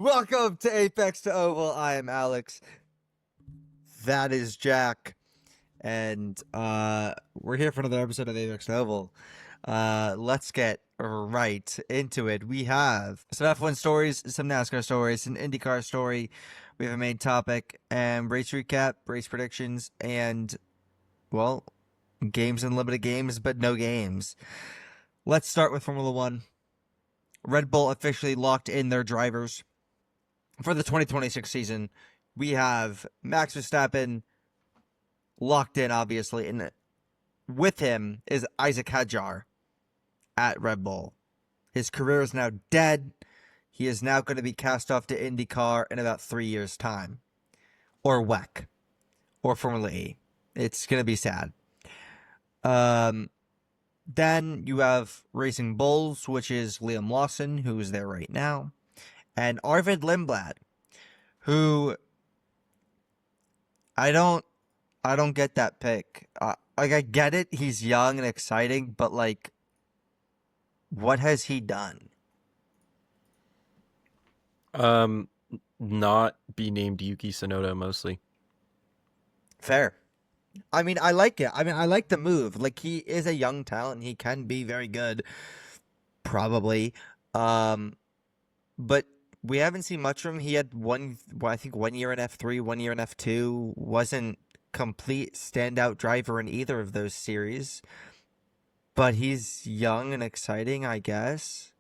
Welcome to ApexToOval. I am Alex. That is Jack. And we're here for another episode of ApexToOval. Let's get right into it. We have some F1 stories, some NASCAR stories, an IndyCar story. We have a main topic and race recap, race predictions, and, well, games and limited games, but no games. Let's start with Formula One. Red Bull officially locked in their drivers for the 2026 season. We have Max Verstappen locked in, obviously, and with him is Isaac Hadjar at Red Bull. His career is now dead. He is now going to be cast off to IndyCar in about 3 years' time. Or WEC. Or Formula E. It's going to be sad. Then you have Racing Bulls, which is Liam Lawson, who is there right now. And Arvid Lindblad, who I don't get that pick. I get it. He's young and exciting, but what has he done? Not be named Yuki Tsunoda mostly. Fair. I mean, I like it. I mean, I like the move. He is a young talent. He can be very good, probably. But we haven't seen much from him. He had 1 year in F3, 1 year in F2. Wasn't complete standout driver in either of those series. But he's young and exciting, I guess.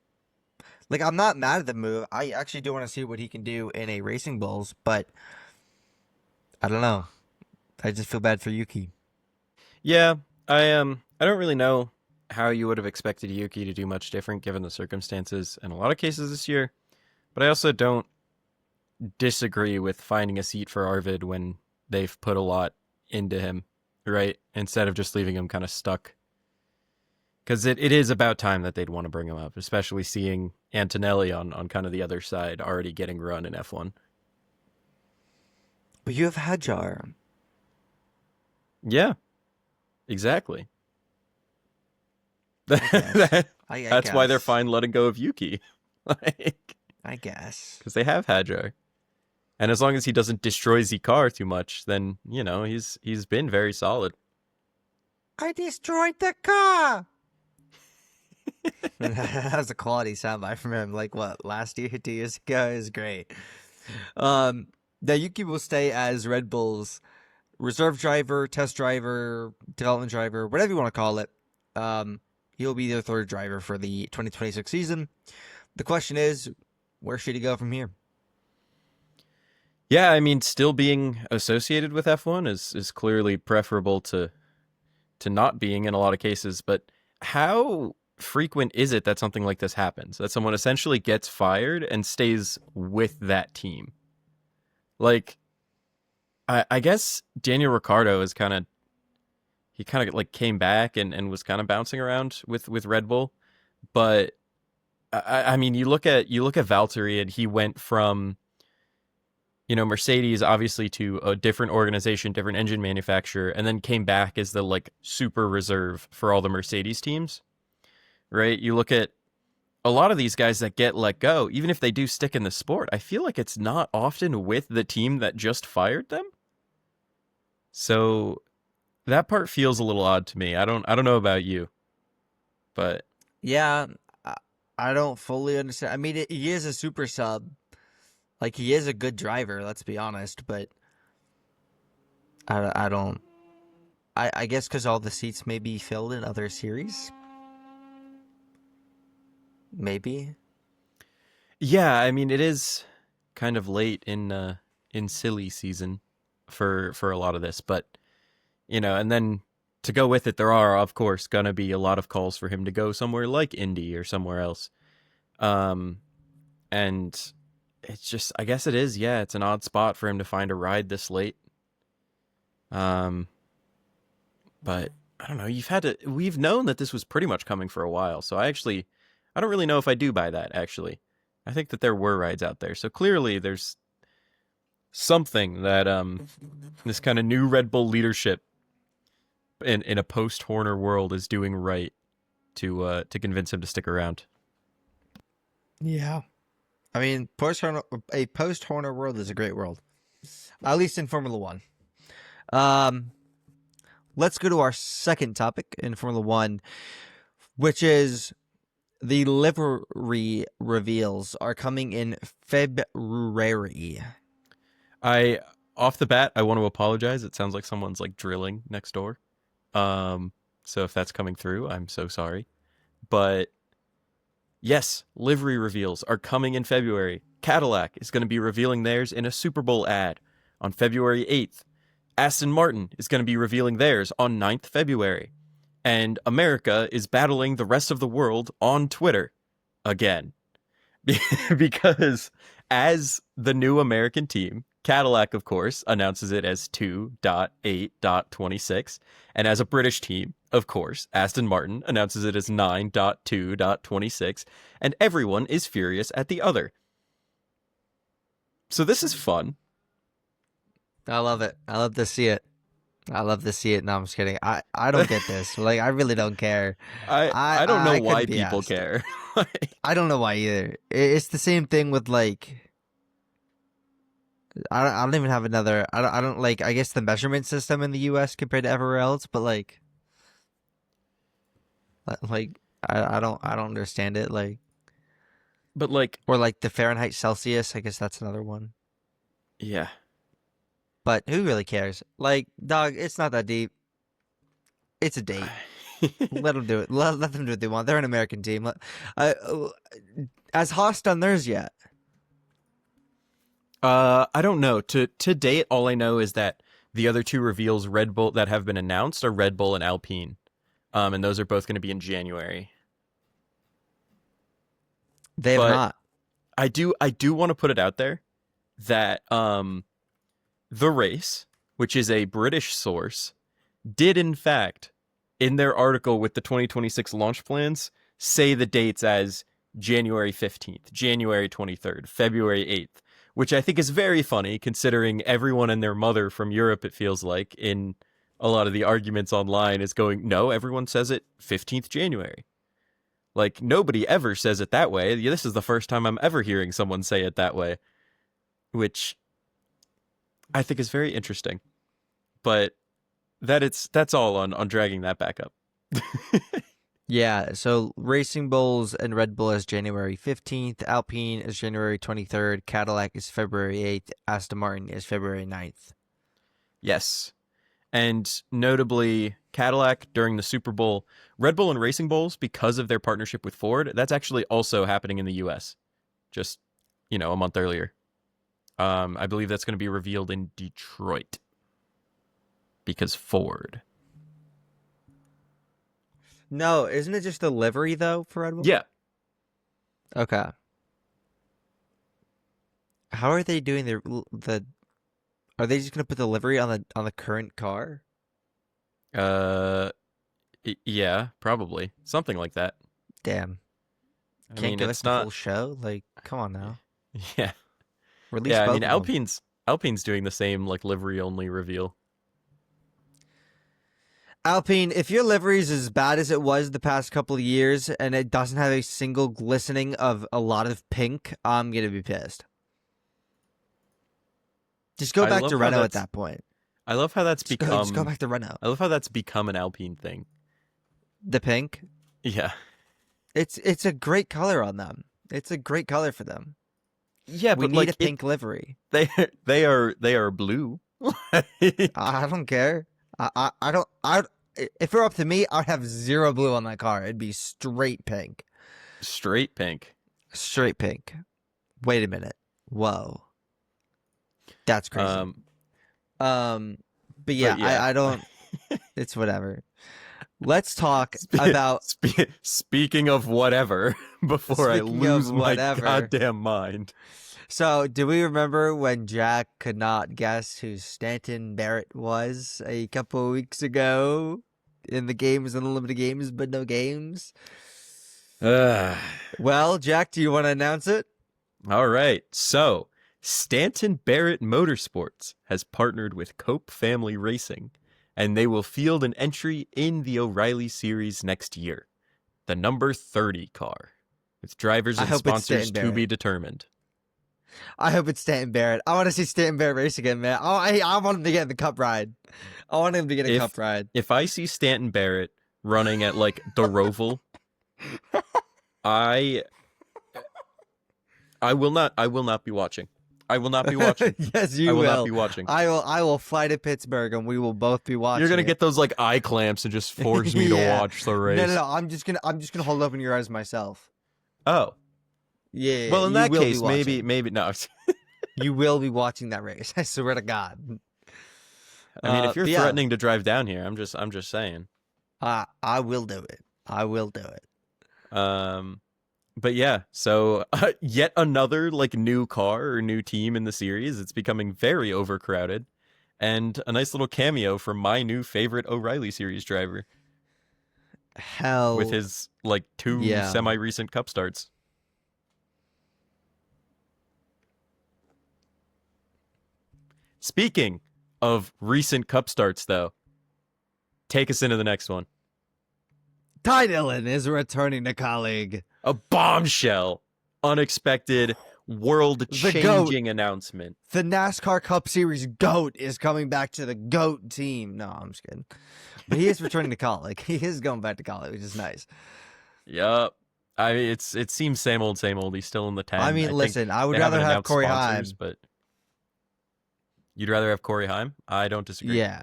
I'm not mad at the move. I actually do want to see what he can do in a Racing Bulls, but I don't know. I just feel bad for Yuki. Yeah, I don't really know how you would have expected Yuki to do much different given the circumstances in a lot of cases this year. But I also don't disagree with finding a seat for Arvid when they've put a lot into him, right? Instead of just leaving him kind of stuck. Because it is about time that they'd want to bring him up, especially seeing Antonelli on kind of the other side already getting run in F1. But you have Hadjar. Yeah, exactly. I That's why they're fine letting go of Yuki. I guess. Because they have Hadjar. And as long as he doesn't destroy the car too much, then, he's been very solid. I destroyed the car! That was a quality soundbite from him. Last year, 2 years ago? It was great. Now, Yuki will stay as Red Bull's reserve driver, test driver, development driver, whatever you want to call it. He'll be their third driver for the 2026 season. The question is, where should he go from here? Yeah, I mean, still being associated with F1 is clearly preferable to not being in a lot of cases, but how frequent is it that something like this happens? That someone essentially gets fired and stays with that team? I guess Daniel Ricciardo is kind of came back and was kind of bouncing around with Red Bull, but I mean, you look at Valtteri, and he went from Mercedes obviously to a different organization, different engine manufacturer, and then came back as the super reserve for all the Mercedes teams, right? You look at a lot of these guys that get let go, even if they do stick in the sport, I feel like it's not often with the team that just fired them. So that part feels a little odd to me. I don't know about you, but yeah, I don't fully understand. I mean, he is a super sub. He is a good driver, let's be honest, but I don't. I guess because all the seats may be filled in other series. Maybe. Yeah, I mean, it is kind of late in silly season for a lot of this, but and then to go with it, there are of course gonna be a lot of calls for him to go somewhere like Indy or somewhere else, and it's just, I guess it is, yeah, it's an odd spot for him to find a ride this late. But I don't know, we've known that this was pretty much coming for a while, so I don't really know if I do buy that, actually. I think that there were rides out there, so clearly there's something that this kind of new Red Bull leadership in a post-Horner world is doing right to convince him to stick around. Yeah. I mean, a post-Horner world is a great world, at least in Formula One. Let's go to our second topic in Formula One, which is the livery reveals are coming in February. Off the bat, I want to apologize. It sounds like someone's like drilling next door. So if that's coming through, I'm so sorry. But yes, livery reveals are coming in February. Cadillac is going to be revealing theirs in a Super Bowl ad on February 8th. Aston Martin is going to be revealing theirs on 9th February. And America is battling the rest of the world on Twitter again. Because as the new American team, Cadillac, of course, announces it as 2.8.26. And as a British team, of course, Aston Martin announces it as 9.2.26. And everyone is furious at the other. So this is fun. I love it. I love to see it. No, I'm just kidding. I don't get this. Like, I really don't care. I don't know why couldn't be people asked. care. I don't know why either. It's the same thing with like. I don't even have another. I don't like. I guess the measurement system in the U.S. compared to everywhere else, but like I don't understand it. Like, But like, or like the Fahrenheit Celsius. I guess that's another one. yeah. But who really cares? Like, dog, it's not that deep. It's a date. Let them do it. Let them do what they want. They're an American team. Has Haas done theirs yet? I don't know. To date, all I know is that the other two reveals Red Bull that have been announced are Red Bull and Alpine. And those are both going to be in January. They have not. I do want to put it out there that The Race, which is a British source, did in fact, in their article with the 2026 launch plans, say the dates as January 15th, January 23rd, February 8th, which I think is very funny considering everyone and their mother from Europe, it feels like, in a lot of the arguments online is going, no, everyone says it 15th January. Like, nobody ever says it that way. This is the first time I'm ever hearing someone say it that way, which I think is very interesting. But that's all on dragging that back up. Yeah, so Racing Bulls and Red Bull is January 15th, Alpine is January 23rd, Cadillac is February 8th, Aston Martin is February 9th. Yes. And notably, Cadillac during the Super Bowl, Red Bull and Racing Bulls, because of their partnership with Ford, that's actually also happening in the US. Just, a month earlier. I believe that's going to be revealed in Detroit. Because Ford. No, isn't it just the livery though for Red Bull? Yeah. Okay. How are they doing the? Are they just gonna put the livery on the current car? Yeah, probably something like that. Damn. Can't give us the full show. Like, come on now. Yeah. Release Yeah, I both mean, of them. Alpine's doing the same like livery only reveal. Alpine, if your livery is as bad as it was the past couple of years and it doesn't have a single glistening of a lot of pink, I'm going to be pissed. Just go back to Renault at that point. I love how that's become... Just go back to Renault. I love how that's become an Alpine thing. The pink? Yeah. It's a great color on them. It's a great color for them. Yeah, we but need a pink livery. They are blue. I don't care. If it were up to me, I'd have zero blue on that car. It'd be straight pink. Straight pink. Straight pink. Wait a minute. Whoa. That's crazy. But yeah. I don't. It's whatever. Let's talk about. Speaking of whatever, before I lose my goddamn mind. So, do we remember when Jack could not guess who Stanton Barrett was a couple of weeks ago in the games and the limited games, but no games? Well, Jack, do you want to announce it? All right. So, Stanton Barrett Motorsports has partnered with Cope Family Racing, and they will field an entry in the O'Reilly Series next year. The number 30 car, with drivers and sponsors to be determined. I hope it's Stanton Barrett. I want to see Stanton Barrett race again, man. I want him to get in the cup ride. I want him to get a cup ride. If I see Stanton Barrett running at like the Roval, I will not be watching. I will not be watching. Yes, you I will will not be watching. I will fly to Pittsburgh and we will both be watching. You're gonna get those like eye clamps and just force me to watch the race. No. I'm just gonna hold open your eyes myself. Oh. Yeah. Well, in that case, maybe no. You will be watching that race. I swear to God. I mean, if you're threatening to drive down here, I'm just saying. I will do it. I will do it. But yeah, so yet another like new car or new team in the series. It's becoming very overcrowded, and a nice little cameo from my new favorite O'Reilly series driver. Hell, with his like two semi-recent Cup starts. Speaking of recent Cup starts, though, take us into the next one. Dillon is returning to Kaulig. A bombshell, unexpected, world-changing announcement. The NASCAR Cup Series GOAT is coming back to the GOAT team. No, I'm just kidding. But he is returning to Kaulig. He is going back to Kaulig, which is nice. Yup. I mean, it seems same old, same old. He's still in the 10. I mean, listen, I would rather have Corey Haim. But you'd rather have Corey Haim? I don't disagree. Yeah.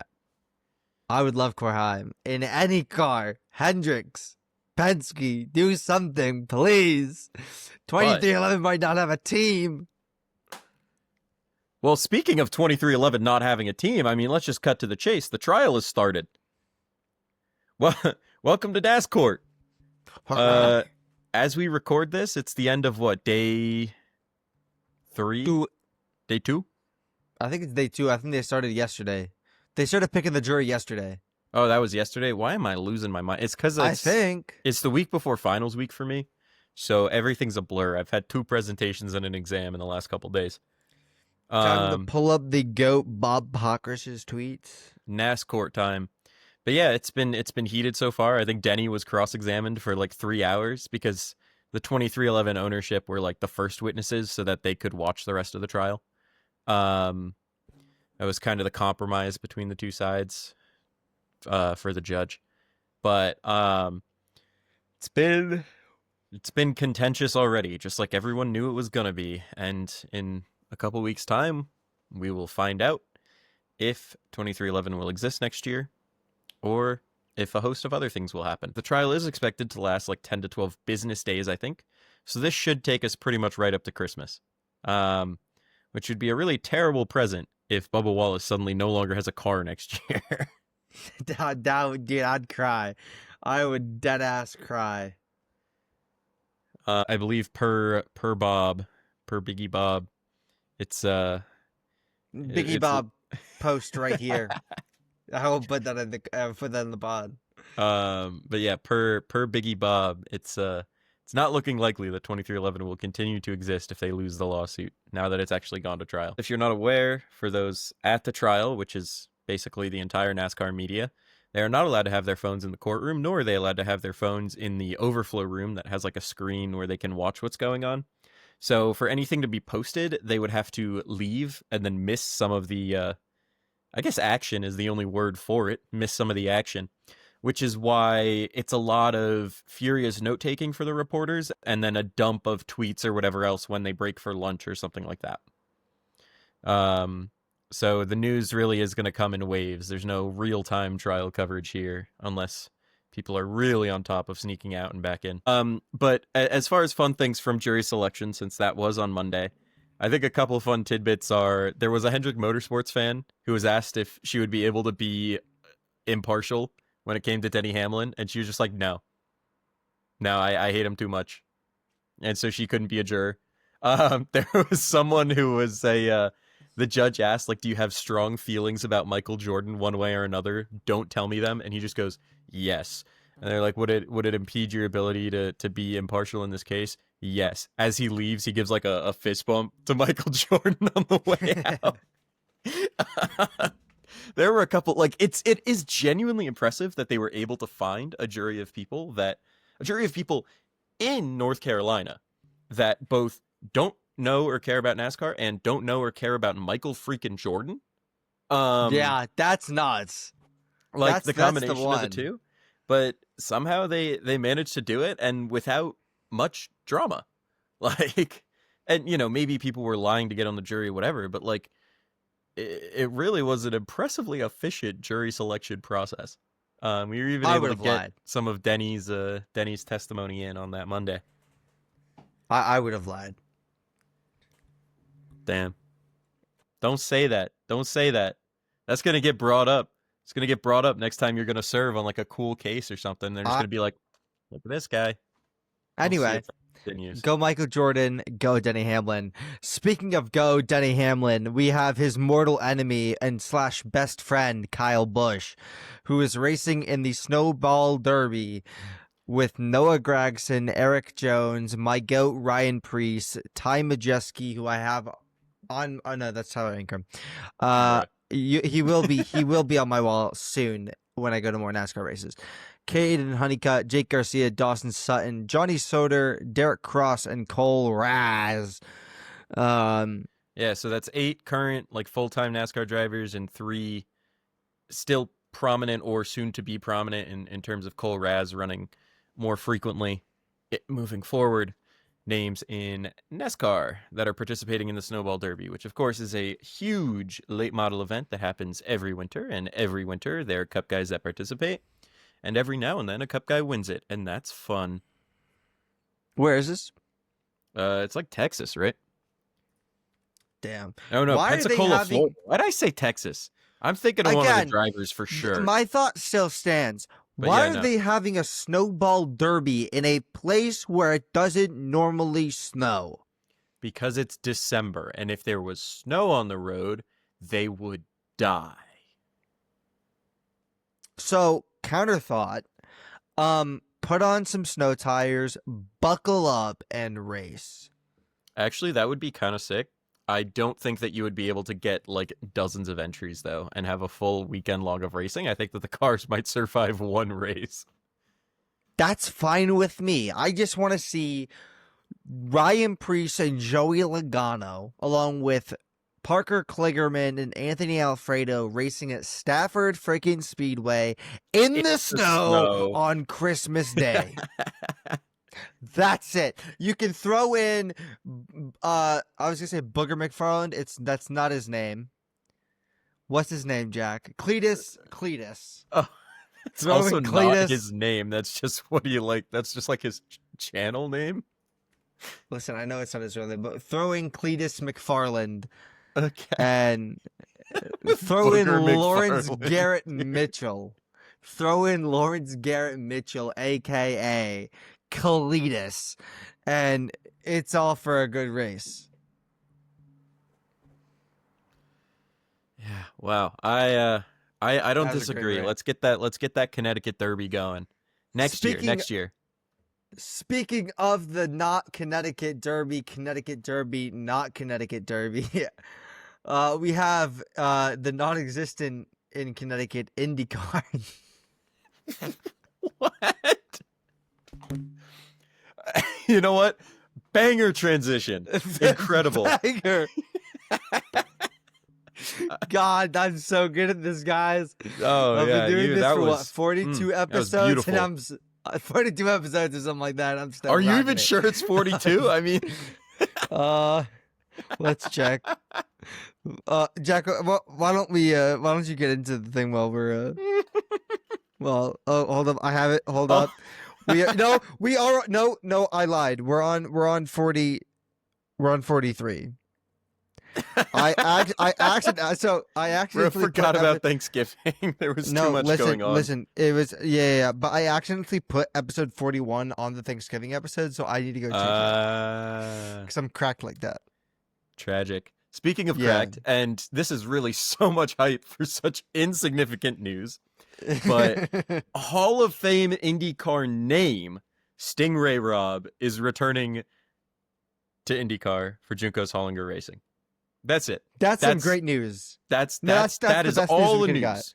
I would love Corey Haim. In any car, Hendricks, Penske, do something, please. 2311 might not have a team. Well, speaking of 2311 not having a team, I mean, let's just cut to the chase. The trial has started. Well, welcome to NASCOURT. As we record this, it's the end of what, day 3? Day 2? I think it's day 2. I think they started yesterday. They started picking the jury yesterday. Oh, that was yesterday? Why am I losing my mind? It's because I think it's the week before finals week for me, so everything's a blur. I've had 2 presentations and an exam in the last couple days. Time to pull up the GOAT Bob Pockrish's tweets. NASCOURT time. But yeah, it's been heated so far. I think Denny was cross-examined for like 3 hours because the 2311 ownership were like the first witnesses so that they could watch the rest of the trial. That was kind of the compromise between the two sides for the judge. But it's been contentious already, just like everyone knew it was going to be. And in a couple weeks' time, we will find out if 2311 will exist next year or if a host of other things will happen. The trial is expected to last like 10 to 12 business days, I think. So this should take us pretty much right up to Christmas, which would be a really terrible present if Bubba Wallace suddenly no longer has a car next year. Dude, I'd cry. I would dead ass cry. I believe per Biggie Bob, it's Biggie Bob post right here. I will put that in the pod. But yeah, per Biggie Bob, it's not looking likely that 2311 will continue to exist if they lose the lawsuit, now that it's actually gone to trial. If you're not aware, for those at the trial, which is basically the entire NASCAR media, they are not allowed to have their phones in the courtroom, nor are they allowed to have their phones in the overflow room that has like a screen where they can watch what's going on. So for anything to be posted, they would have to leave and then miss some of the, I guess action is the only word for it, miss some of the action. Which is why it's a lot of furious note-taking for the reporters and then a dump of tweets or whatever else when they break for lunch or something like that. So the news really is going to come in waves. There's no real-time trial coverage here unless people are really on top of sneaking out and back in. But as far as fun things from jury selection, since that was on Monday, I think a couple fun tidbits are there was a Hendrick Motorsports fan who was asked if she would be able to be impartial when it came to Denny Hamlin, and she was just like, no, I hate him too much. And so she couldn't be a juror. There was someone who was the judge asked, like, do you have strong feelings about Michael Jordan one way or another? Don't tell me them. And he just goes, yes. And they're like, would it impede your ability to be impartial in this case? Yes. As he leaves, he gives like a fist bump to Michael Jordan on the way out. There were a couple, like, it is genuinely impressive that they were able to find a jury of people in North Carolina that both don't know or care about NASCAR and don't know or care about Michael freaking Jordan. Yeah, that's nuts. Like the That's the combination of the one. two, but somehow they managed to do it, and without much drama. Like, and you know, maybe people were lying to get on the jury or whatever, but like it really was an impressively efficient jury selection process. We were even I able to would've get lied. some of Denny's testimony in on that Monday. I would have lied. Damn. Don't say that. Don't say that. That's gonna get brought up. It's gonna get brought up next time you're gonna serve on like a cool case or something. They're just gonna be like, look at this guy. We'll see Anyway, if that continues. go Michael Jordan, go Denny Hamlin. Speaking of go Denny Hamlin, we have his mortal enemy and / best friend, Kyle Busch, who is racing in the Snowball Derby with Noah Gragson, Eric Jones, my goat Ryan Preece, Ty Majeski, who I have on. Oh no, that's Tyler Ingram. He will be on my wall soon when I go to more NASCAR races. Caden Honeycutt, Jake Garcia, Dawson Sutton, Johnny Soder, Derek Cross, and Cole Raz. Yeah, so that's 8 current like full-time NASCAR drivers and 3 still prominent or soon to be prominent in terms of Cole Raz running more frequently moving forward. Names in NASCAR that are participating in the Snowball Derby, which of course is a huge late model event that happens every winter, and every winter there are Cup guys that participate, and every now and then a Cup guy wins it, and that's fun. Where is this? It's like Texas, right? Damn. Oh no, Why are they Pensacola, having- Florida. Why'd I say Texas? I'm thinking of one of the Again, drivers for sure. My thought still stands. But Why yeah, are no. they having a Snowball Derby in a place where it doesn't normally snow? Because it's December, and if there was snow on the road, they would die. So, counter thought, put on some snow tires, buckle up, and race. Actually, that would be kind of sick. I don't think that you would be able to get like dozens of entries though and have a full weekend long of racing. I think that the cars might survive one race. That's fine with me. I just want to see Ryan Preece and Joey Logano, along with Parker Kligerman and Anthony Alfredo, racing at Stafford freaking Speedway in the snow on Christmas Day. That's it. You can throw in I was gonna say Booger McFarland. That's not his name. What's his name, Jack? Cletus. Oh, it's Throw also in not Cletus. his name. That's just what do you like? That's just like his channel name. Listen, I know it's not his real name, but throw in Cletus McFarland Okay. and throw in Booger Lawrence McFarland. Garrett Mitchell. Throw in Lawrence Garrett Mitchell, aka Cletus, and it's all for a good race. Yeah. Wow. I don't That was a great disagree. race. Let's get that Connecticut Derby going next year. Speaking of the not Connecticut Derby, not Connecticut Derby, we have the non-existent in Connecticut IndyCar. What? You know what? Banger transition. Incredible. Banger. God, I'm so good at this, guys. Oh I've yeah, been doing this that for was what, 42 that was episodes, and beautiful. 42 episodes or something like that. I'm still. Are you rocking even it. sure it's 42? I mean, Let's check. Jack, why don't you get into the thing while we're well, hold up, I have it. Hold up. No, I lied. We're on 40. We're on 43. I actually forgot about Thanksgiving. There was too much going on. Listen, it was yeah, but I accidentally put episode 41 on the Thanksgiving episode, so I need to go check it because I'm cracked like that. Tragic. Speaking of Yeah. cracked, and this is really so much hype for such insignificant news, but Hall of Fame IndyCar name Stingray Robb is returning to IndyCar for Juncos Hollinger Racing. That's it. That's some great news. That is the best all news the we news.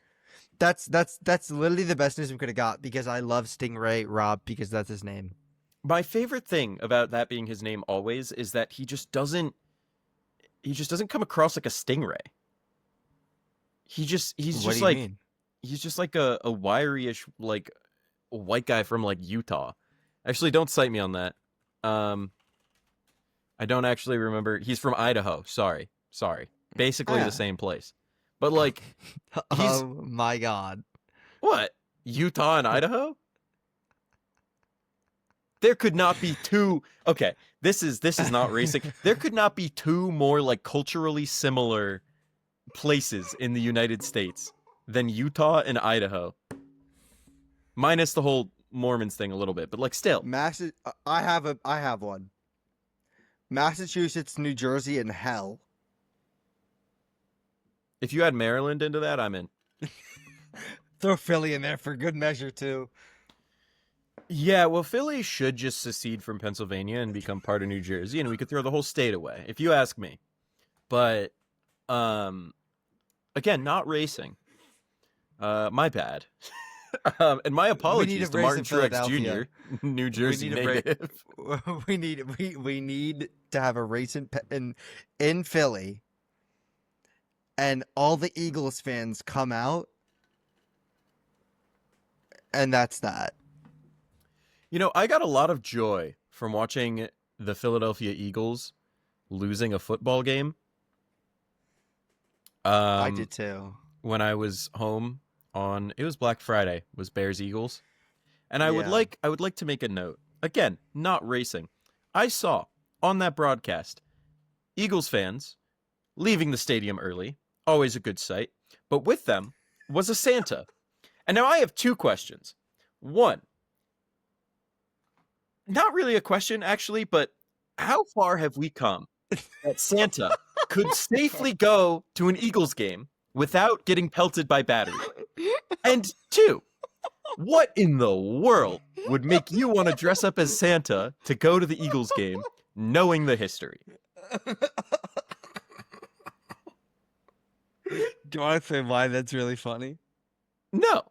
could've got. That's literally the best news we could have got because I love Stingray Robb because that's his name. My favorite thing about that being his name always is that he just doesn't come across like a stingray. He's What just do you like mean? he's just like a wiry-ish like white guy from like Utah. Actually, don't cite me on that. I don't actually remember. He's from Idaho. Sorry. Basically Ah. the same place. But like he's Oh my god. what? Utah and Idaho? There could not be two. Okay, this is not racing. There could not be two more like culturally similar places in the United States than Utah and Idaho. Minus the whole Mormons thing a little bit, but like still. I have one. Massachusetts, New Jersey, and hell. If you add Maryland into that, I'm in. Throw Philly in there for good measure too. Yeah, well, Philly should just secede from Pennsylvania and become part of New Jersey, and we could throw the whole state away, if you ask me. But, again, not racing. My bad. And my apologies to Martin Truex Jr., New Jersey native. We need to have a race in Philly, and all the Eagles fans come out, and that's that. You know, I got a lot of joy from watching the Philadelphia Eagles losing a football game. I did too. When I was home it was Black Friday, was Bears Eagles. And I would like to make a note. Again, not racing. I saw on that broadcast Eagles fans leaving the stadium early, always a good sight, but with them was a Santa. And now I have two questions. One, not really a question, actually, but how far have we come that Santa could safely go to an Eagles game without getting pelted by battery? And two, what in the world would make you want to dress up as Santa to go to the Eagles game, knowing the history? Do you want to say why that's really funny? No.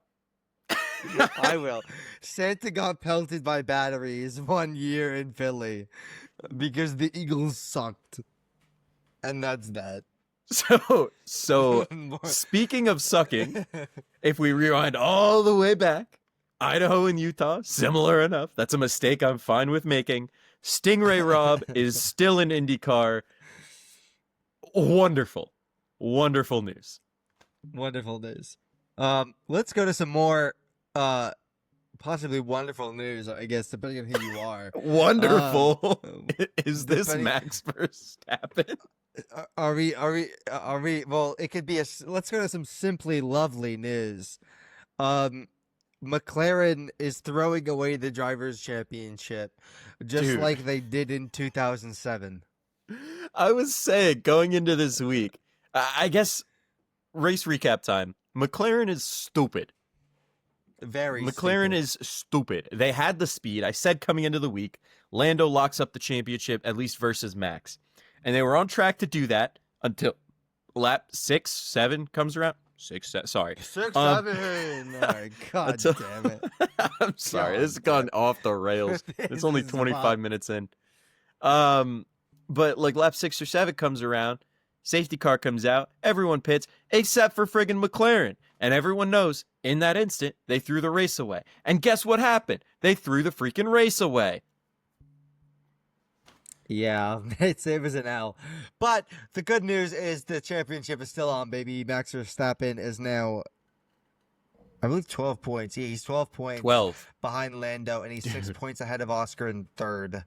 I will. Santa got pelted by batteries 1 year in Philly because the Eagles sucked. And that's that. So speaking of sucking, if we rewind all the way back, Idaho and Utah, similar enough. That's a mistake I'm fine with making. Stingray Rob is still in IndyCar. Wonderful. Wonderful news. Wonderful news. Let's go to some more possibly wonderful news, I guess, depending on who you are. Wonderful. Is this Max Verstappen? Are we? Well, it could be let's go to some simply lovely news. McLaren is throwing away the Drivers' Championship, just like they did in 2007. I was saying, going into this week, I guess, race recap time, McLaren is stupid. McLaren is stupid. They had the speed. I said coming into the week, Lando locks up the championship, at least versus Max. And they were on track to do that until lap 6, 7 comes around. 6, sorry. 6, 7. Oh, God damn it. I'm sorry. This has gone off the rails. It's only 25 minutes in. But like lap 6 or 7 comes around. Safety car comes out. Everyone pits except for friggin' McLaren. And everyone knows in that instant, they threw the race away. And guess what happened? They threw the freaking race away. Yeah, it was an L. But the good news is the championship is still on, baby. Max Verstappen is now, I believe, 12 points. Yeah, he's 12 points 12 behind Lando, and he's 6 points ahead of Oscar in third.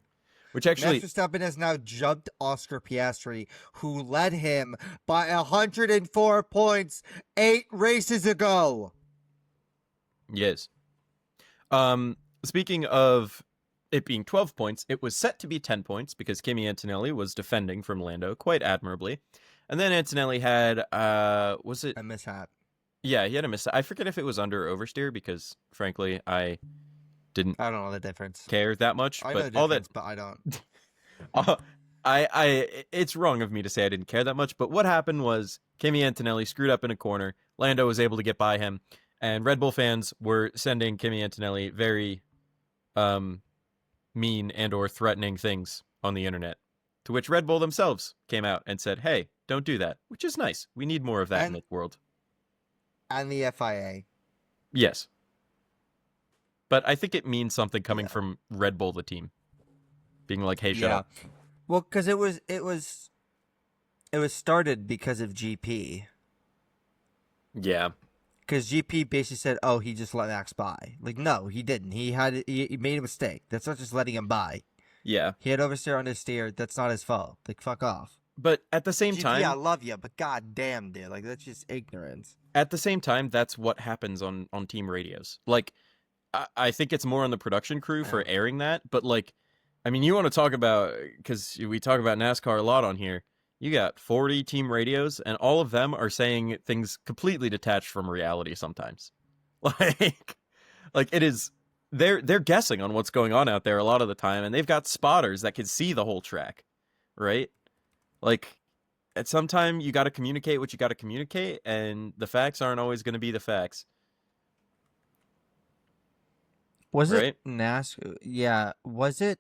Which actually, Max Verstappen has now jumped Oscar Piastri, who led him by 104 points 8 races ago. Yes. Speaking of it being 12 points, it was set to be 10 points because Kimi Antonelli was defending from Lando quite admirably. And then Antonelli had, was it? A mishap. Yeah, he had a mishap. I forget if it was under or oversteer because, frankly, I don't know the difference. Care that much. I but know the difference, but I don't. It's wrong of me to say I didn't care that much, but what happened was Kimi Antonelli screwed up in a corner. Lando was able to get by him, and Red Bull fans were sending Kimi Antonelli very mean and or threatening things on the internet. To which Red Bull themselves came out and said, hey, don't do that, which is nice. We need more of that in the world. And the FIA. Yes. But I think it means something coming from Red Bull, the team. Being like, hey, shut up. Well, because it was started because of GP. Yeah. Because GP basically said, "Oh, he just let Max by." Like, no, he didn't. He made a mistake. That's not just letting him by. Yeah. He had oversteer on his steer. That's not his fault. Like, fuck off. But at the same GP, time, I love you, but goddamn, dude, like that's just ignorance. At the same time, that's what happens on team radios. Like, I think it's more on the production crew for airing that. But like, I mean, you want to talk about, because we talk about NASCAR a lot on here. You got 40 team radios, and all of them are saying things completely detached from reality sometimes. Like it is, they're guessing on what's going on out there a lot of the time, and they've got spotters that can see the whole track, right? Like, at some time, you got to communicate what you got to communicate, and the facts aren't always going to be the facts. Was right? it NASCAR? Yeah. Was it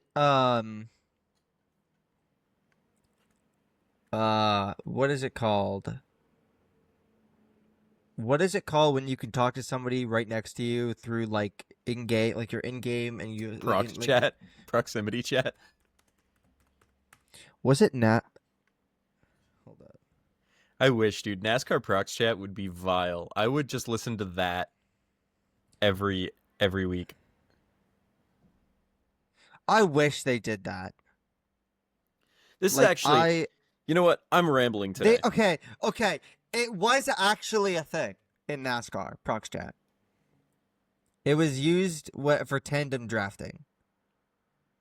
what is it called? What is it called when you can talk to somebody right next to you through like in-game, like you're in-game and you Chat, proximity chat. Was it Hold up. I wish, dude. NASCAR prox chat would be vile. I would just listen to that every week. I wish they did that. This is actually, you know what? I'm rambling today. Okay. It was actually a thing in NASCAR, prox chat. It was used for tandem drafting.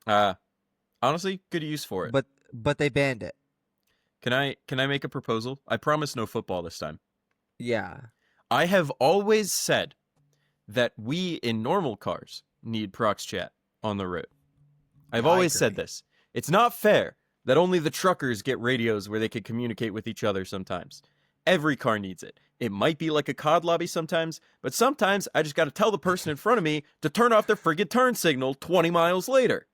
Honestly, good use for it. But they banned it. Can I make a proposal? I promise no football this time. Yeah. I have always said that we in normal cars need prox chat on the road. I've always said this. It's not fair that only the truckers get radios where they can communicate with each other sometimes. Every car needs it. It might be like a COD lobby sometimes, but sometimes I just got to tell the person in front of me to turn off their friggin' turn signal 20 miles later.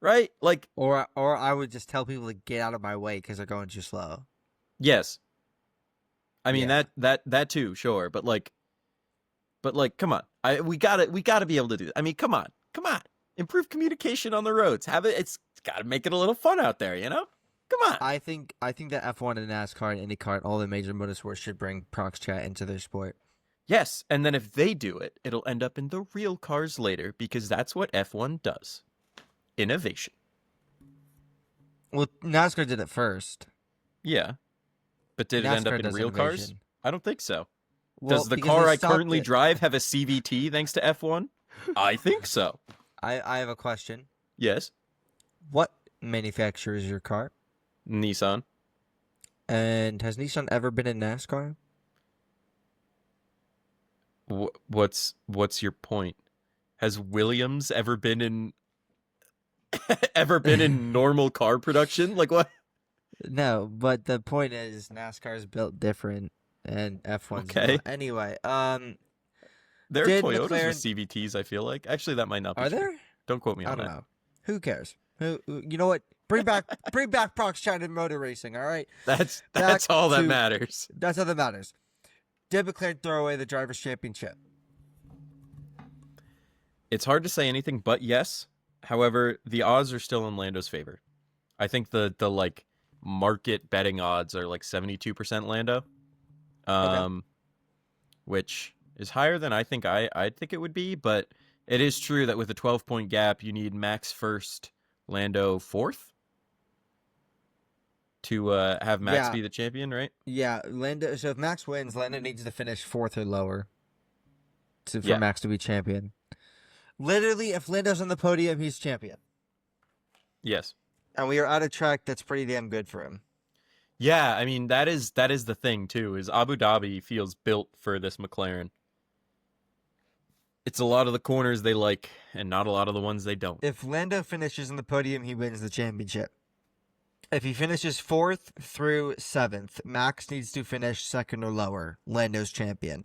Right? Like, or I would just tell people to get out of my way because they're going too slow. Yes. I mean, that too, sure, but like, come on. We gotta be able to do that. I mean, come on. Improve communication on the roads. It's gotta make it a little fun out there, you know? Come on. I think that F1 and NASCAR and IndyCar and all the major motorsports should bring prox chat into their sport. Yes, and then if they do it, it'll end up in the real cars later because that's what F1 does. Innovation. Well, NASCAR did it first. Yeah. But did NASCAR it end up in real cars? I don't think so. Well, does the car I currently drive have a CVT thanks to F1? I think so. I have a question. Yes. What manufacturer is your car? Nissan. And has Nissan ever been in NASCAR? What's your point? Has Williams ever been in normal car production? Like what? No, but the point is NASCAR is built different and F1's okay. Not. Anyway, there are Toyotas with CVTs, I feel like. Actually, that might not be Are true. there? Don't quote me on that. I don't know. Who cares? Who you know what? Bring back prox chat in motor racing, all right? That's all that matters. That's all that matters. Did McLaren throw away the Drivers' Championship? It's hard to say anything but yes. However, the odds are still in Lando's favor. I think the like market betting odds are like 72% Lando. Which is higher than I think I'd think it would be, but it is true that with a 12-point gap, you need Max first, Lando fourth to have Max be the champion, right? Yeah, Lando. So if Max wins, Lando needs to finish fourth or lower for Max to be champion. Literally, if Lando's on the podium, he's champion. Yes. And we are at a track that's pretty damn good for him. Yeah, I mean, that is the thing, too, is Abu Dhabi feels built for this McLaren. It's a lot of the corners they like, and not a lot of the ones they don't. If Lando finishes on the podium, he wins the championship. If he finishes 4th through 7th, Max needs to finish 2nd or lower. Lando's champion.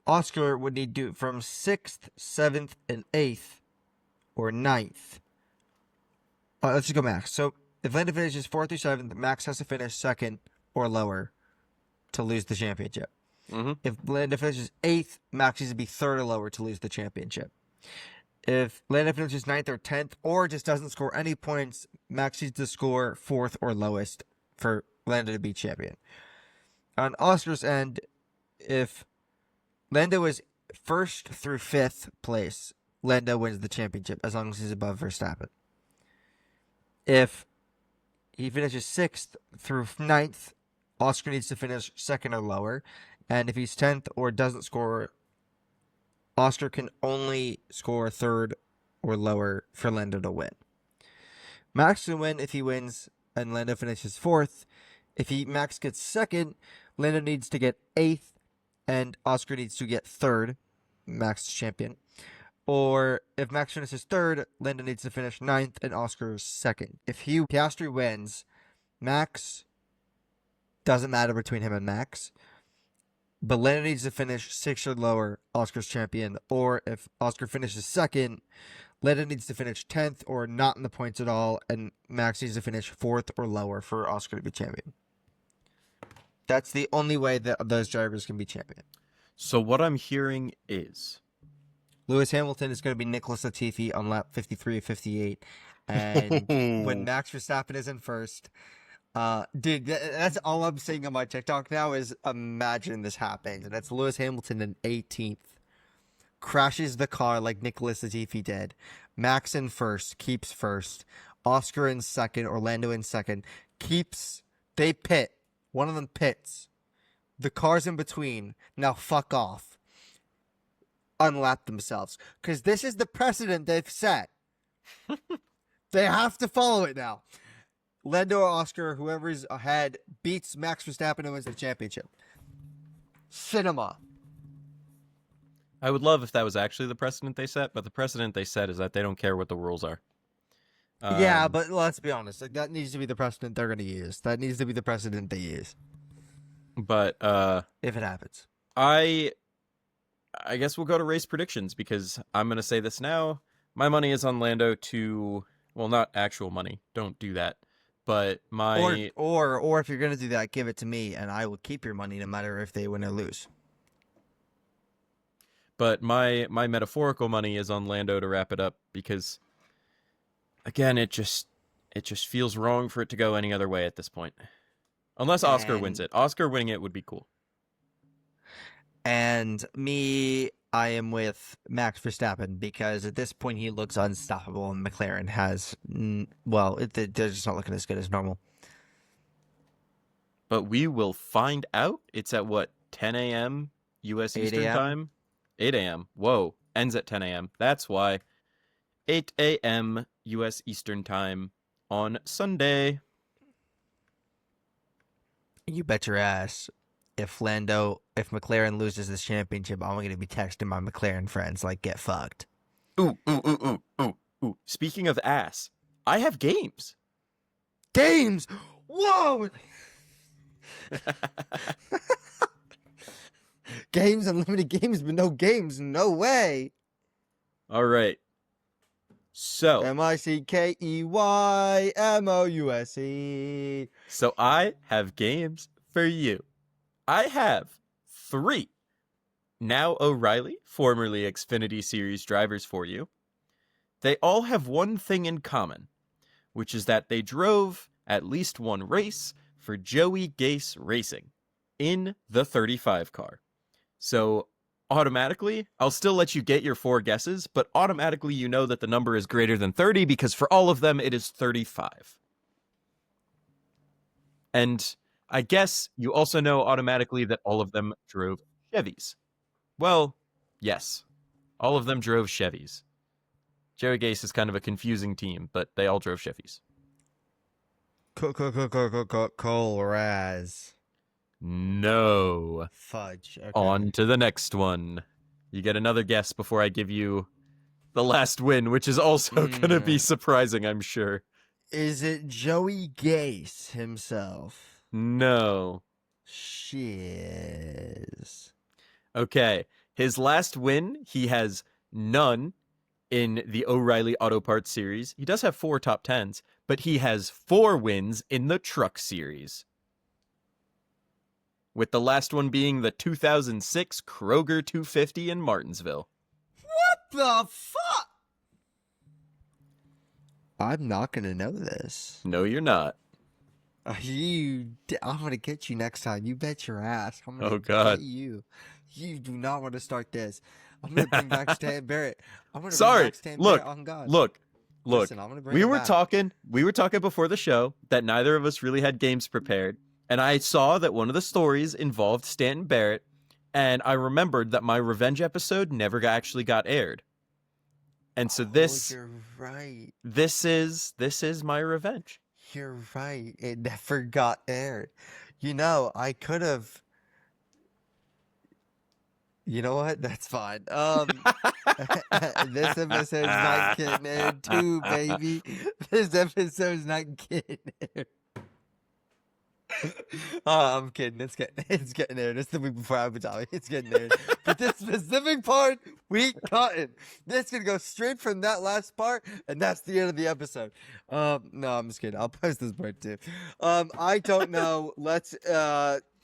Oscar would need to from 6th, 7th, and 8th, or 9th Let's just go Max. So if Lando finishes 4th through 7th, Max has to finish 2nd or lower to lose the championship. Mm-hmm. If Lando finishes 8th, Max needs to be 3rd or lower to lose the championship. If Lando finishes 9th or 10th, or just doesn't score any points, Max needs to score 4th or lowest for Lando to be champion. On Oscar's end, if Lando is 1st through 5th place, Lando wins the championship as long as he's above Verstappen. If he finishes 6th through 9th, Oscar needs to finish 2nd or lower. And if he's 10th or doesn't score, Oscar can only score 3rd or lower for Lando to win. Max can win if he wins and Lando finishes 4th. If Max gets 2nd, Lando needs to get 8th and Oscar needs to get 3rd. Max is champion. Or if Max finishes 3rd, Lando needs to finish 9th and Oscar is 2nd. If Piastri wins, Max doesn't matter between him and Max. But Lando needs to finish 6th or lower, Oscar's champion. Or if Oscar finishes 2nd, Lando needs to finish 10th or not in the points at all, and Max needs to finish 4th or lower for Oscar to be champion. That's the only way that those drivers can be champion. So what I'm hearing is Lewis Hamilton is going to be Nicholas Latifi on lap 53 of 58. And when Max Verstappen is in 1st, dude, that's all I'm seeing on my TikTok now is imagine this happens. And that's Lewis Hamilton in 18th. Crashes the car like Nicholas Latifi did. Max in 1st, keeps 1st. Oscar in 2nd, Orlando in 2nd. They pit. One of them pits. The cars in between now fuck off. Unlap themselves. Because this is the precedent they've set. They have to follow it now. Lando or Oscar, whoever's ahead, beats Max Verstappen and wins the championship. Cinema. I would love if that was actually the precedent they set, but the precedent they set is that they don't care what the rules are. Yeah, but let's be honest. Like, that needs to be the precedent they're going to use. That needs to be the precedent they use. But if it happens. I guess we'll go to race predictions because I'm going to say this now. My money is on Lando to, well, not actual money. Don't do that. But my or if you're going to do that, give it to me and I will keep your money no matter if they win or lose. But my metaphorical money is on Lando to wrap it up because again, it just feels wrong for it to go any other way at this point. Unless Oscar wins it. Oscar winning it would be cool. And me, I am with Max Verstappen because at this point he looks unstoppable and McLaren has, they're just not looking as good as normal. But we will find out. It's at what, 10 a.m. U.S. Eastern time? 8 a.m. Whoa, ends at 10 a.m. That's why. 8 a.m. U.S. Eastern time on Sunday. You bet your ass. If McLaren loses this championship, I'm going to be texting my McLaren friends like, get fucked. Ooh. Speaking of ass, I have games. Games! Whoa! Games, unlimited games, but no games. No way. All right. So. MICKEYMOUSE. So I have games for you. I have 3 now O'Reilly, formerly Xfinity Series drivers for you. They all have one thing in common, which is that they drove at least one race for Joey Gase Racing in the 35 car. So automatically, I'll still let you get your 4 guesses, but automatically you know that the number is greater than 30 because for all of them, it is 35. And I guess you also know automatically that all of them drove Chevys. Well, yes, all of them drove Chevys. Joey Gase is kind of a confusing team, but they all drove Chevys. Colraz. No. Fudge. Okay. On to the next one. You get another guess before I give you the last win, which is also going to be surprising, I'm sure. Is it Joey Gase himself? No. Shiz. Okay. His last win, he has none in the O'Reilly Auto Parts series. He does have 4 top 10s, but he has 4 wins in the Truck series. With the last one being the 2006 Kroger 250 in Martinsville. What the fuck? I'm not gonna know this. No, you're not. I'm gonna get you next time. You bet your ass. I'm gonna God. get you. You do not want to start this. I'm gonna bring back Stanton Barrett. I'm gonna Sorry. bring back Stanton Look. Barrett on God. Look. Listen, I'm gonna bring We him were back. talking before the show that neither of us really had games prepared, and I saw that one of the stories involved Stanton Barrett, and I remembered that my revenge episode never actually got aired. And so You're right. this is my revenge. You're right. It never got aired. You know, I could have. You know what? That's fine. This episode's not getting aired too, baby. This episode's not getting aired. Oh, I'm kidding. It's getting aired. It's the week before Abu Dhabi. It's getting aired. But this specific part, we cutting. This can go straight from that last part, and that's the end of the episode. No, I'm just kidding. I'll post this part too. I don't know. Let's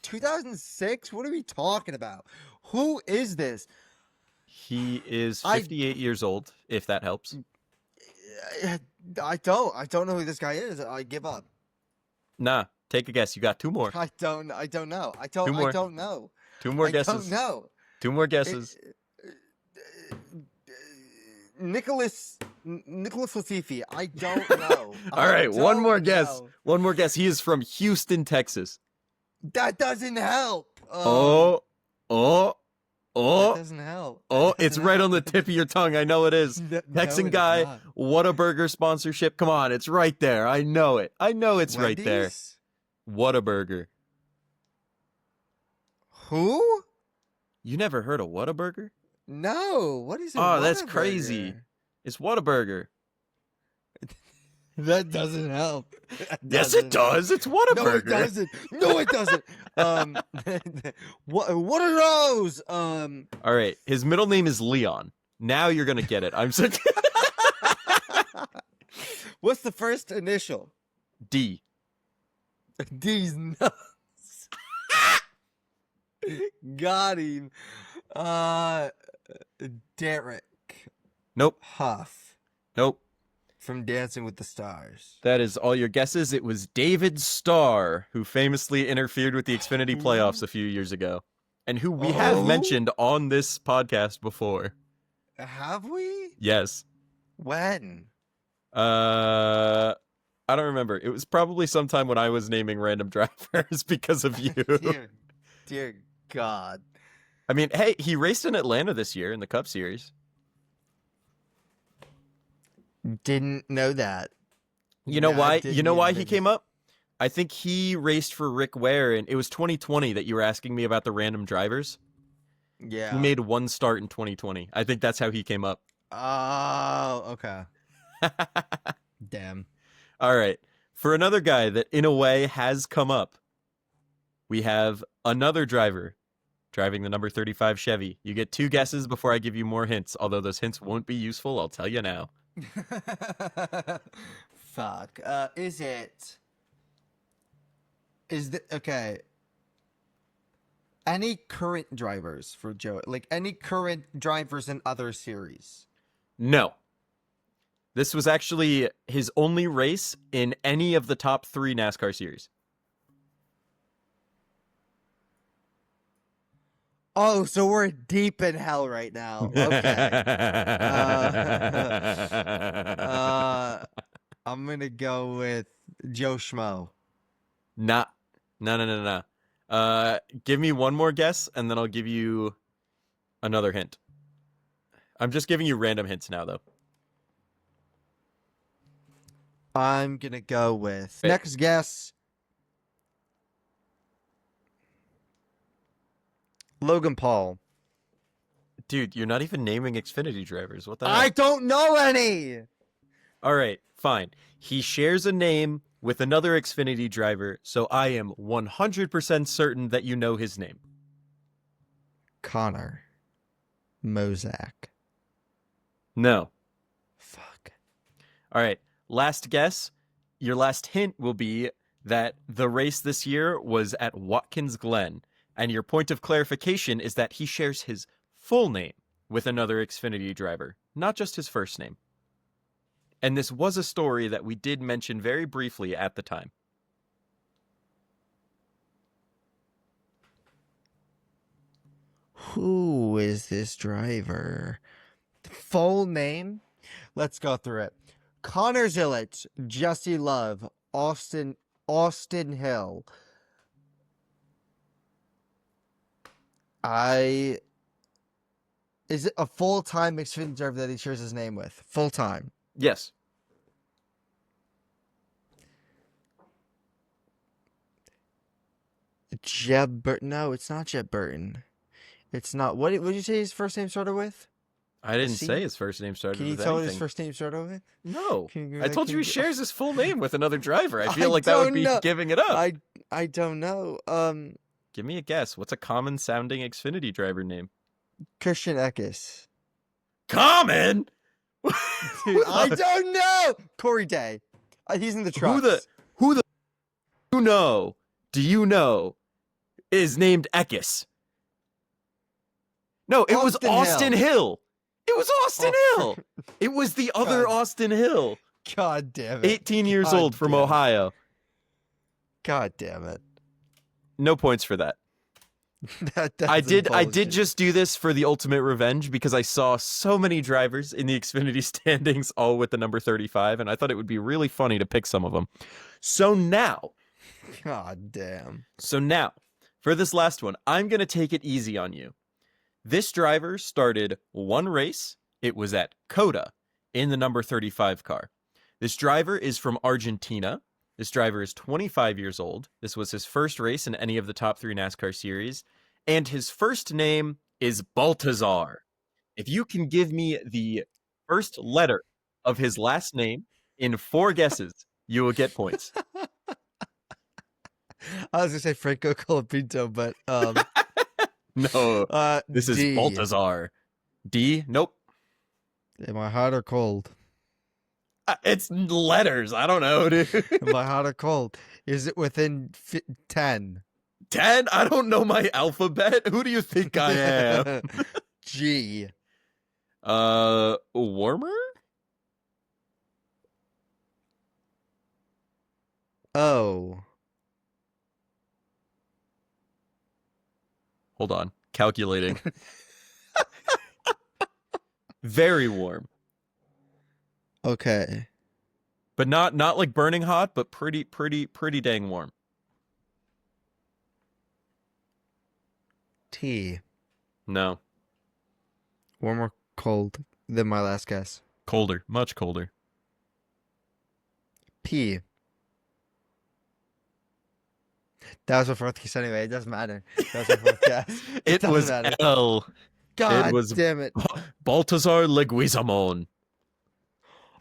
2006. What are we talking about? Who is this? He is 58 years old, if that helps. I don't know who this guy is. I give up. Nah, take a guess. You got 2 more. I don't know. 2 more. I don't know. 2 more guesses. I don't know. 2 more guesses. Nicholas Latifi. I don't know. All right, one more guess. know. One more guess. He is from Houston, Texas. That doesn't help. Oh. That doesn't help. Oh, it's right on the tip of your tongue. I know it is. No, Texan it is guy, not. Whataburger sponsorship. Come on, it's right there. I know it. I know it's right there. Wendy's? Whataburger. Who? You never heard of Whataburger? No. What is it? Oh, that's crazy. It's Whataburger. That doesn't help. Yes, it does. It's Whataburger. No, it doesn't. No, it doesn't. What are those? All right. His middle name is Leon. Now you're gonna get it. I'm so What's the first initial? D. D's nuts. Got him. Derek Nope. Huff Nope. from Dancing with the Stars. That is all your guesses. It was David Starr, who famously interfered with the Xfinity playoffs a few years ago, and who we have mentioned on this podcast before. Have we? Yes. When? I don't remember. It was probably sometime when I was naming random drivers because of you. Dear God. I mean, hey, he raced in Atlanta this year in the Cup Series. Didn't know that. You know No, I why? didn't You know why even he came up? I think he raced for Rick Ware, and it was 2020 that you were asking me about the random drivers. Yeah. He made 1 start in 2020. I think that's how he came up. Oh, okay. Damn. All right. For another guy that, in a way, has come up, we have another driver driving the number 35 Chevy. You get 2 guesses before I give you more hints, although those hints won't be useful. I'll tell you now. Fuck. Is okay. Any current drivers for Joe? Like any current drivers in other series? No. This was actually his only race in any of the top 3 NASCAR series. Oh, so we're deep in hell right now. Okay. I'm gonna go with Joe Schmo. Nah. No. Give me one more guess, and then I'll give you another hint. I'm just giving you random hints now, though. I'm gonna go with Wait. next guess. Logan Paul. Dude, you're not even naming Xfinity drivers. What the hell? I don't know any. All right, fine. He shares a name with another Xfinity driver, so I am 100% certain that you know his name. Connor Mozak. No. All right, last guess. Your last hint will be that the race this year was at Watkins Glen, and your point of clarification is that he shares his full name with another Xfinity driver, not just his first name. And this was a story that we did mention very briefly at the time. Who is this driver? Full name? Let's go through it. Connor Zillett, Jesse Love, Austin Hill. Is it a full-time Xfinity driver that he shares his name with? Full-time. Yes. Jeb Burton. No, it's not Jeb Burton. It's not. What did you say his first name started with? I didn't say his first name started Can you with tell what anything. his first name started with? No. I told you he shares his full name with another driver. I feel like that don't would be know. giving it up. I don't know. Give me a guess. What's a common sounding Xfinity driver name? Christian Eckes. Common? Dude, I don't know. Corey Day. He's in the trucks. Who do you know is named Eckes? No, it was Austin Hill. It was Austin Hill. It was the other Austin Hill. God damn it. 18 years old from Ohio. God damn it. No points for that. I did just do this for the ultimate revenge because I saw so many drivers in the Xfinity standings all with the number 35, and I thought it would be really funny to pick some of them. So now, for this last one, I'm going to take it easy on you. This driver started one race. It was at Coda in the number 35 car. This driver is from Argentina. This driver is 25 years old. This was his first race in any of the top 3 NASCAR series. And his first name is Baltazar. If you can give me the first letter of his last name in 4 guesses, you will get points. I was going to say Franco Colapinto, but... No, this is D. Baltazar. D? Nope. Am I hot or cold? It's letters. I don't know, dude. Am I hot or cold? Is it within 10? 10? I don't know my alphabet. Who do you think I am? G. Warmer? O. Hold on. Calculating. Very warm. Okay. But not like burning hot, but pretty dang warm. T. No. Warm or cold than my last guess? Colder. Much colder. P. That was my fourth guess anyway. It doesn't matter. That was my fourth guess. It was matter. L. God damn it. Baltazar Leguizamon.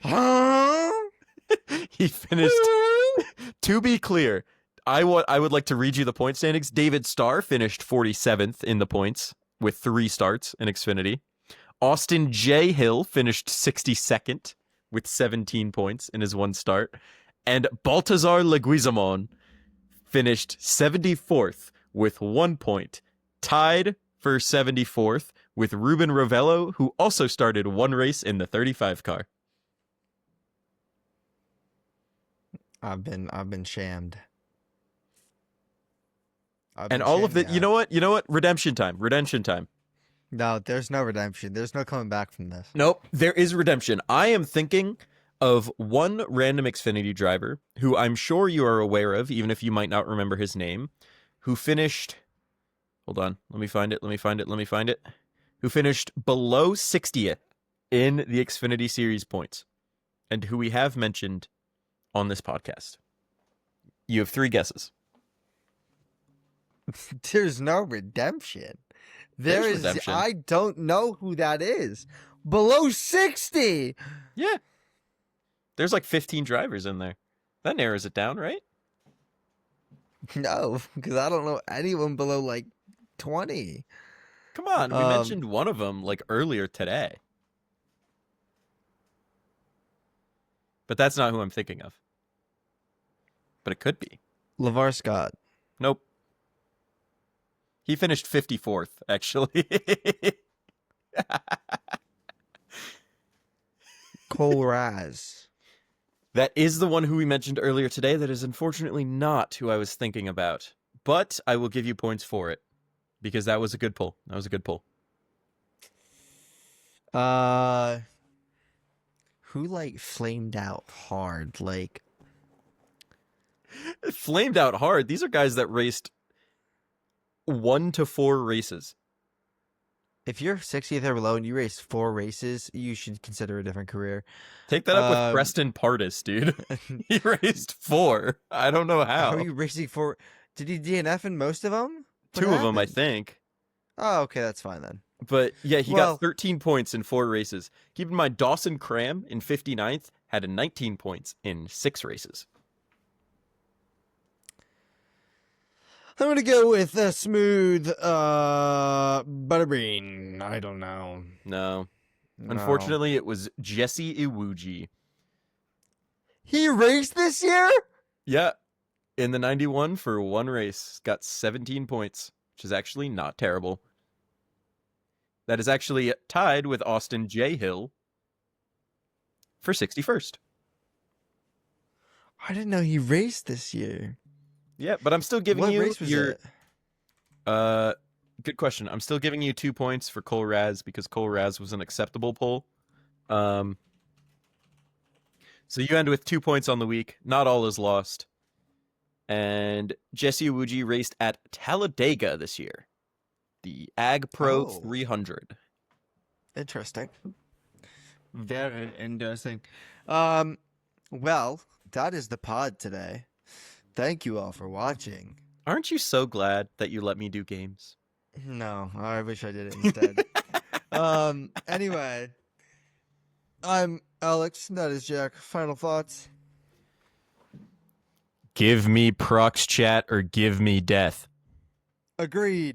Huh? He finished. To be clear, I would like to read you the point standings. David Starr finished 47th in the points with 3 starts in Xfinity. Austin J. Hill finished 62nd with 17 points in his 1 start. And Baltazar Leguizamon finished 74th with 1 point, tied for 74th with Ruben Ravello, who also started 1 race in the 35 car. I've been shammed. And all of the, you know what? Redemption time. No, there's no redemption. There's no coming back from this. Nope, there is redemption. I am thinking of one random Xfinity driver who I'm sure you are aware of, even if you might not remember his name, who finished... Hold on, let me find it. Who finished below 60th in the Xfinity Series points, and who we have mentioned on this podcast. You have 3 guesses. There's no redemption. There's redemption. I don't know who that is. Below 60. Yeah. There's like 15 drivers in there. That narrows it down, right? No, because I don't know anyone below like 20. Come on, we mentioned one of them like earlier today. But that's not who I'm thinking of. But it could be. LeVar Scott. Nope. He finished 54th, actually. Cole Raz. That is the one who we mentioned earlier today. That is unfortunately not who I was thinking about. But I will give you points for it. Because that was a good pull. That was a good pull. Who like flamed out hard? Like Flamed out hard. These are guys that raced 1 to 4 races. if you're 60th or below and you race 4 races, you should consider a different career. Take that up with Preston Pardis, dude. He raced 4. I don't know how. How are you racing 4? Did he DNF in most of them? 2 of them, I think. Oh, okay, that's fine then. But yeah, he Well- got 13 points in 4 races. Keep in mind, Dawson Cram in 59th had 19 points in 6 races. I'm gonna go with a smooth Butterbean. I don't know. No. No. Unfortunately, it was Jesse Iwuji. He raced this year? Yeah. In the 91 for 1 race. Got 17 points, which is actually not terrible. That is actually tied with Austin J. Hill for 61st. I didn't know he raced this year. Yeah, but I'm still giving What you race was your... it? Good question. I'm still giving you 2 points for Cole Raz because Cole Raz was an acceptable pull. So you end with 2 points on the week. Not all is lost. And Jesse Iwuji raced at Talladega this year. The Ag Pro 300. Interesting. Very interesting. Well, that is the pod today. Thank you all for watching. Aren't you so glad that you let me do games? No, I wish I did it instead. Anyway, I'm Alex. That is Jack. Final thoughts? Give me prox chat or give me death. Agreed.